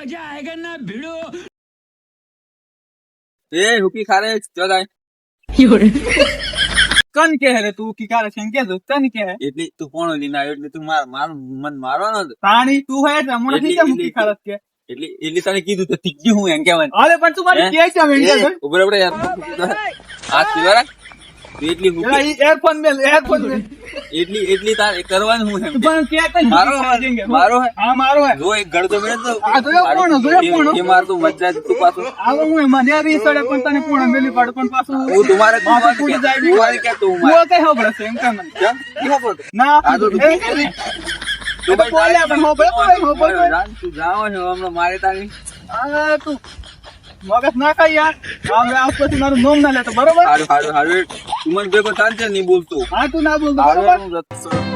मजा आएगा ना भिड़ो। ए हुकी खारे चल आय કન કે રે તું કી કારે છે કે જો કન કે એટલી તું કોણ લીના આવ્યો એટલે તું મન મારવાનો હતો. તાણી તું હે ને હમણાં થી કેમ કી ખારત કે એટલી તને કીધું તો તીજી હું એમ કહેવાનું. અરે પણ તું મારી કે છે મેં ઉભરે ઉભરે યાર આ પીવારા એટલી એલા હુકી ઈ એરફોન મેલ એટલી તાર કરવાનું હું એમ પણ કે કઈ મારો હે હા મારો હે જો એક ગળતો મેળ તો આ જોયો કોણ? એ મારતું મજા તું પાછું આવો હું મને રી સડે પણ તને કોણ મેલી પાડ પણ પાછું હું તમારે માથું ફૂટી જાય ને. તમારે કે તું હું કઈ હોબળે છે એમ કામ કેમ ઈ ખબર ના આ તો એ તો બોલ્યા પણ હોબળે તું જાવ ને હમણાં મારે તારી આ તું મગજ ના ખાઈ યાર હવે આ પછી મારું નામ ના લેતો બરોબર હારું તું મને ભેગો ચાલશે નહીં બોલતો હા તું ના બોલ બરોબર હારું